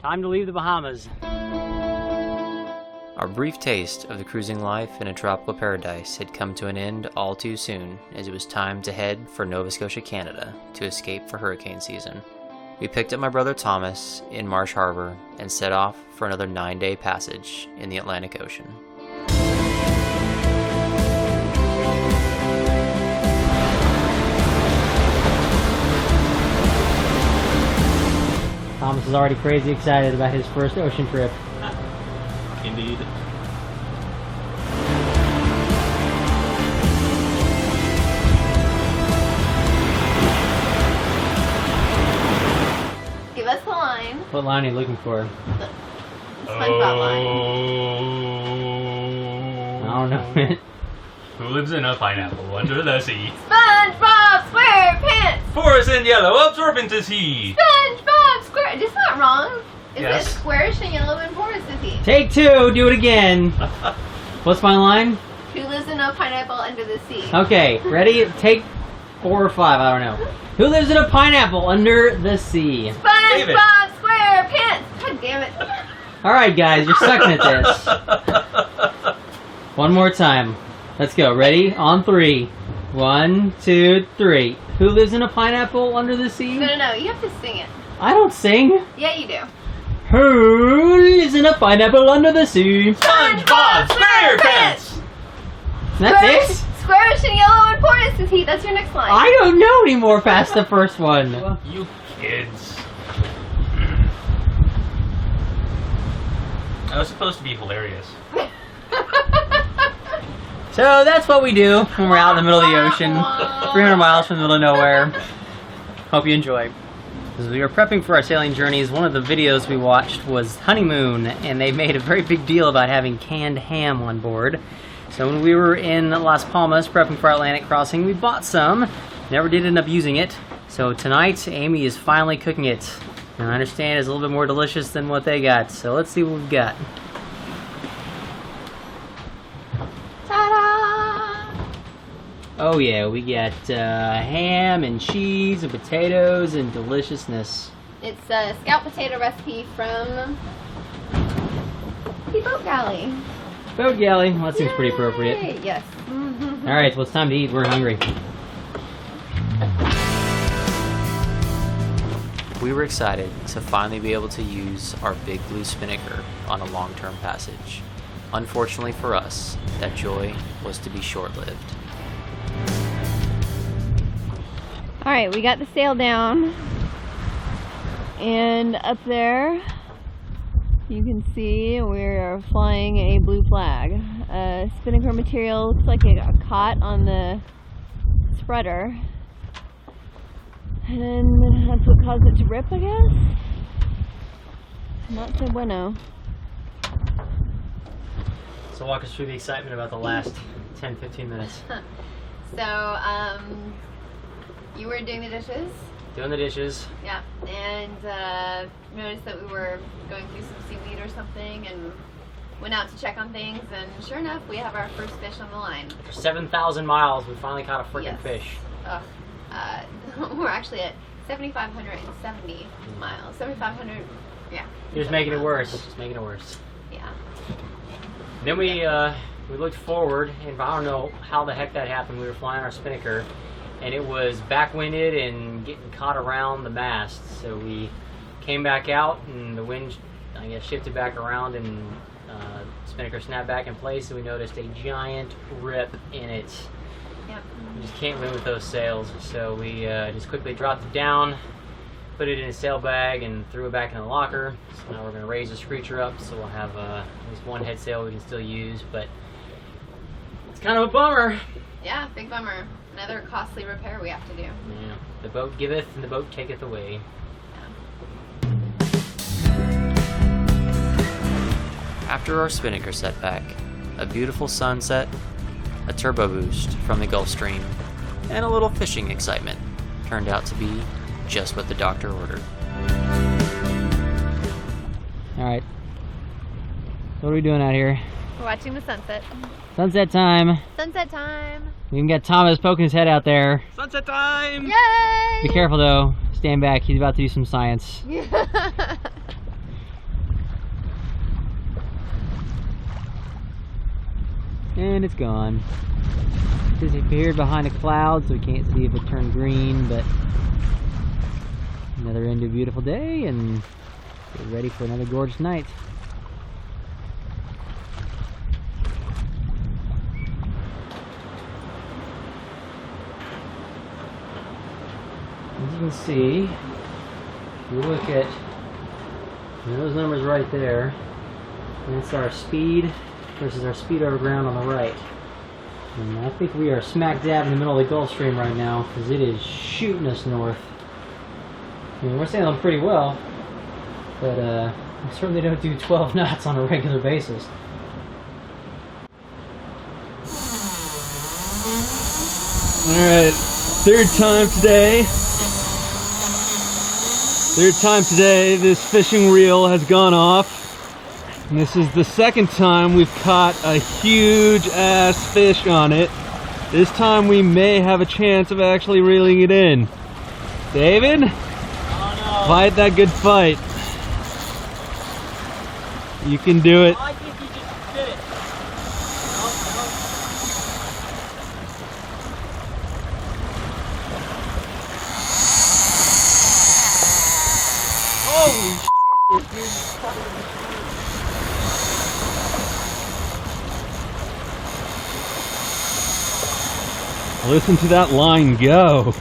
Time to leave the Bahamas. Our brief taste of the cruising life in a tropical paradise had come to an end all too soon, as it was time to head for Nova Scotia, Canada, to escape for hurricane season. We picked up my brother Thomas in Marsh Harbor and set off for another 9-day passage in the Atlantic Ocean. Thomas is already crazy excited about his first ocean trip. Indeed. Give us the line. What line are you looking for? The SpongeBob line. I don't know it. Who lives in a pineapple under the sea? SpongeBob SquarePants! Forest and yellow absorbent is he. SpongeBob Square... It's not wrong. Is Yes. it squarish and yellow and porous is he? Take two, do it again. What's my line? Who lives in a pineapple under the sea? Okay, ready? Take 4 or 5, I don't know. Who lives in a pineapple under the sea? David. SpongeBob SquarePants! God damn it. Alright guys, you're sucking at this. One more time. Let's go. Ready? On 3. 1, 2, 3. Who lives in a pineapple under the sea? No, you have to sing it. I don't sing. Yeah, you do. Who lives in a pineapple under the sea? SpongeBob SquarePants! That's it? Squarish and yellow and porous is he. That's your next line. I don't know anymore past the first one. You kids. That was supposed to be hilarious. So that's what we do when we're out in the middle of the ocean, 300 miles from the middle of nowhere. Hope you enjoy. As we were prepping for our sailing journeys, one of the videos we watched was Honeymoon, and they made a very big deal about having canned ham on board. So when we were in Las Palmas prepping for our Atlantic crossing, we bought some. Never did end up using it. So tonight, Amy is finally cooking it. And I understand it's a little bit more delicious than what they got. So let's see what we've got. Ta-da! Oh yeah, we got ham and cheese and potatoes and deliciousness. It's a scout potato recipe from the Boat Galley. Boat galley, well, that seems pretty appropriate. Yay, yes. Alright, well it's time to eat, we're hungry. We were excited to finally be able to use our big blue spinnaker on a long-term passage. Unfortunately for us, that joy was to be short-lived. Alright, we got the sail down. And up there, you can see we're flying a blue flag. Spinnaker material looks like it got caught on the spreader. And that's what caused it to rip, I guess? Not so bueno. So walk us through the excitement about the last 10-15 minutes. So, you were doing the dishes? Doing the dishes. Yeah, and noticed that we were going through some seaweed or something and went out to check on things, and sure enough, we have our first fish on the line. For 7,000 miles, we finally caught a freaking Yes. fish. We're actually at 7,570 miles. 7,500, yeah. You're just making it worse. Just making it worse. Yeah. Then we looked forward, and I don't know how the heck that happened. We were flying our spinnaker, and it was backwinded and getting caught around the mast. So we came back out, and the wind, I guess, shifted back around, and spinnaker snapped back in place, and we noticed a giant rip in it. Yep. We just can't win with those sails, so we just quickly dropped it down, put it in a sail bag, and threw it back in the locker. So now we're going to raise this creature up, so we'll have at least one head sail we can still use, but it's kind of a bummer. Yeah, big bummer. Another costly repair we have to do. Yeah, the boat giveth and the boat taketh away. After our spinnaker setback, a beautiful sunset, a turbo boost from the Gulf Stream, and a little fishing excitement turned out to be just what the doctor ordered. Alright. What are we doing out here? We're watching the sunset. Sunset time. Sunset time. We even got Thomas poking his head out there. Sunset time! Yay! Be careful though. Stand back. He's about to do some science. And it's gone. Disappeared behind a cloud, so we can't see if it turned green, but another end of a beautiful day, and get ready for another gorgeous night. As you can see, if you look at those numbers right there, that's our speed versus our speed over ground on the right. And I think we are smack dab in the middle of the Gulf Stream right now, because it is shooting us north. I mean, we're sailing pretty well, but we certainly don't do 12 knots on a regular basis. Alright, third time today this fishing reel has gone off. And this is the second time we've caught a huge ass fish on it. This time we may have a chance of actually reeling it in. David? Oh, no. Fight that good fight. You can do it. I think you just did it. Holy shit, dude. Listen to that line go.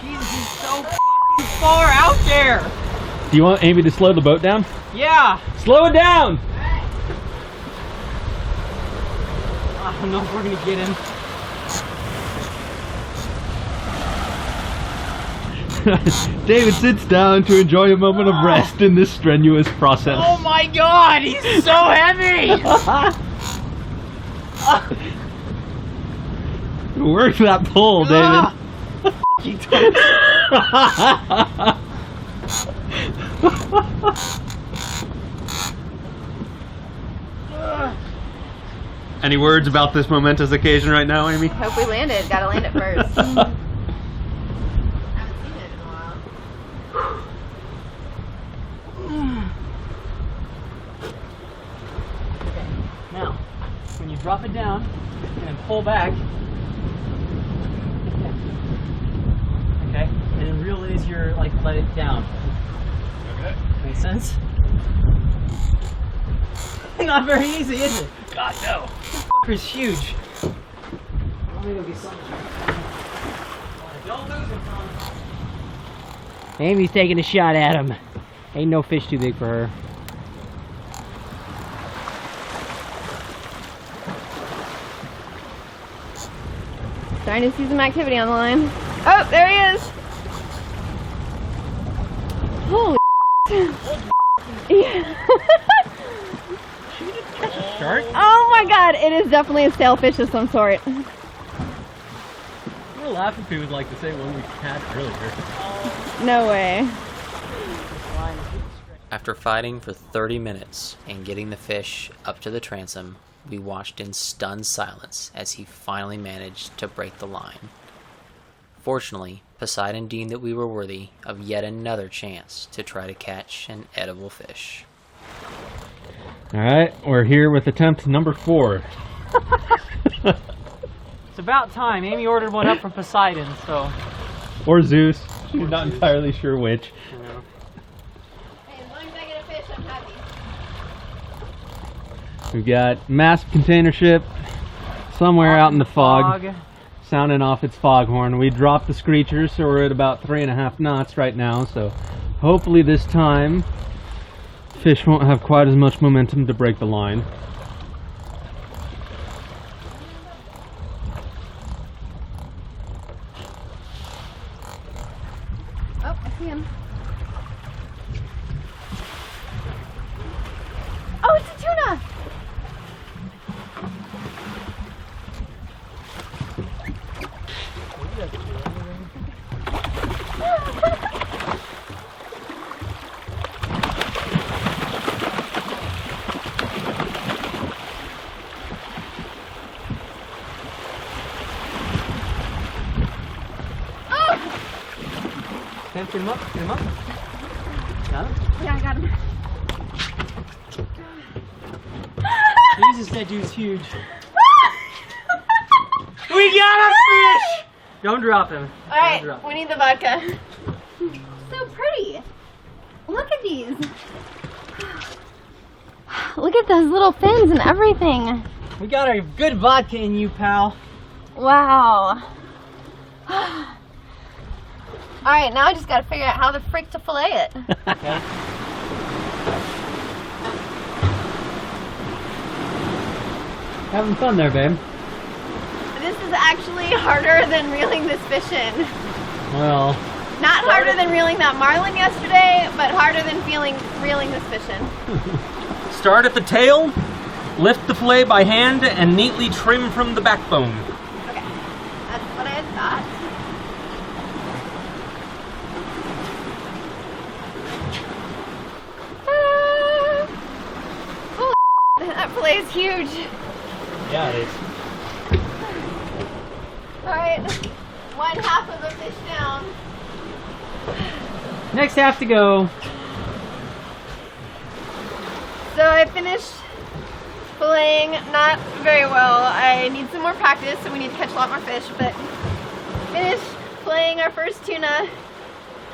Jesus, he's so fucking far out there. Do you want Amy to slow the boat down? Yeah. Slow it down! I don't know if we're gonna get him. David sits down to enjoy a moment of rest in this strenuous process. Oh my god, he's so heavy! Work that pull, David. Any words about this momentous occasion right now, Amy? Hope we landed. Gotta land it first. Now, when you drop it down and then pull back, okay, and then realize you're like let it down. Okay. Make sense? Not very easy, is it? God, no. This fucker's huge. Let me go get something. Don't lose him, Tom. Amy's taking a shot at him. Ain't no fish too big for her. Starting to see some activity on the line. Oh, there he is! Holy yeah. Shark? Oh my god, it is definitely a sailfish of some sort. We were laughing if he was like the same one we cast earlier. No way. After fighting for 30 minutes and getting the fish up to the transom, we watched in stunned silence as he finally managed to break the line. Fortunately, Poseidon deemed that we were worthy of yet another chance to try to catch an edible fish. Alright, we're here with attempt number 4. It's about time. Amy ordered one up from Poseidon, so... Or Zeus. She's not entirely sure which. Hey, as long as I get a fish, I'm happy. We've got massive container ship somewhere out in the fog, sounding off its foghorn. We dropped the screechers, so we're at about 3.5 knots right now, so hopefully this time fish won't have quite as much momentum to break the line. Oh, I see him. Oh, it's a tuna! Get him up, get him up. Got him? Yeah, I got him. Jesus, that dude's huge. We got a fish! Don't drop him. Alright, we need the vodka. So pretty. Look at these. Look at those little fins and everything. We got a good vodka in you, pal. Wow. Alright, now I just gotta figure out how the frick to fillet it. Having fun there, babe. This is actually harder than reeling this fish in. Well, Not harder than reeling that marlin yesterday, but harder than reeling this fish in. start at the tail, lift the fillet by hand, and neatly trim from the backbone. Okay, that's what I had thought. Oh, that fillet is huge. Yeah, it is. Alright, one half of the fish down. Next half to go. So I finished filleting not very well. I need some more practice, so we need to catch a lot more fish, but finished filleting our first tuna,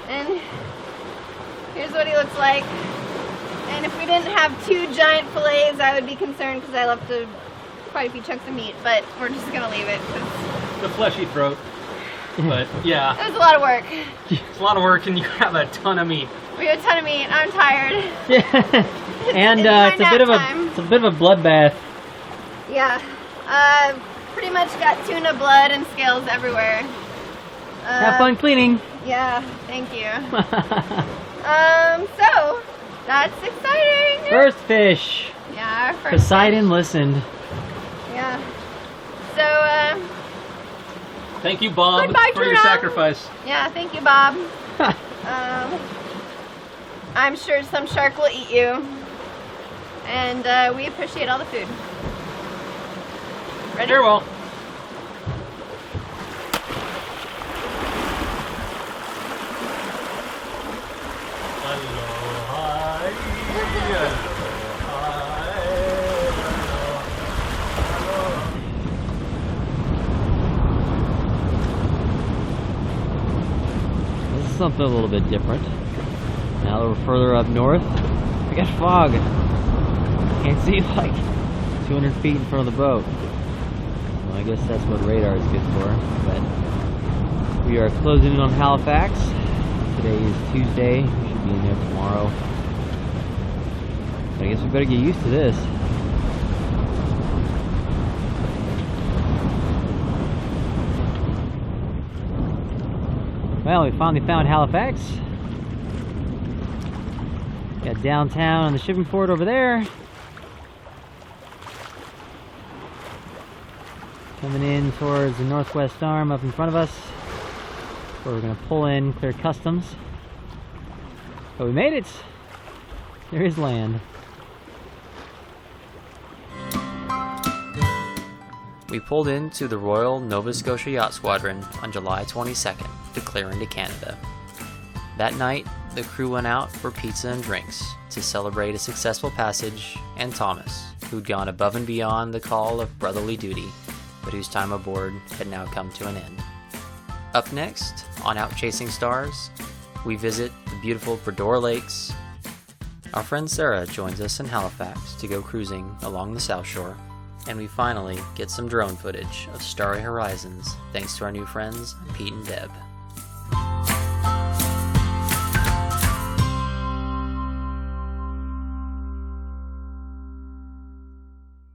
and here's what he looks like. And if we didn't have two giant fillets, I would be concerned because I left quite a few chunks of meat, but we're just gonna leave it. The fleshy throat. But yeah, It was a lot of work. it's a lot of work and you have a ton of meat. We have a ton of meat. I'm tired. And It's my it's a bit of nap a bloodbath. Yeah. Pretty much got tuna blood and scales everywhere. Have fun cleaning. Yeah, thank you. So that's exciting. First fish. Yeah, our first. Poseidon listened. Yeah. So Thank you, Bob, Goodbye, for your tuna. sacrifice. yeah, thank you, Bob. I'm sure some shark will eat you, and we appreciate all the food. Ready? Farewell. This is something a little bit different. Now that we're further up north, we got fog. Can't see like 200 feet in front of the boat. Well, I guess that's what radar is good for. But we are closing in on Halifax. Today is Tuesday. We should be in there tomorrow. But I guess we better get used to this. Well, we finally found Halifax. Got downtown and the shipping port over there. Coming in towards the northwest arm up in front of us, where we're going to pull in, clear customs. But we made it. There is land. We pulled into the Royal Nova Scotia Yacht Squadron on July 22nd to clear into Canada. That night, the crew went out for pizza and drinks to celebrate a successful passage and Thomas, who'd gone above and beyond the call of brotherly duty, but whose time aboard had now come to an end. Up next, on Out Chasing Stars, we visit the beautiful Bredor Lakes. Our friend Sarah joins us in Halifax to go cruising along the South Shore, and we finally get some drone footage of Starry Horizons thanks to our new friends Pete and Deb.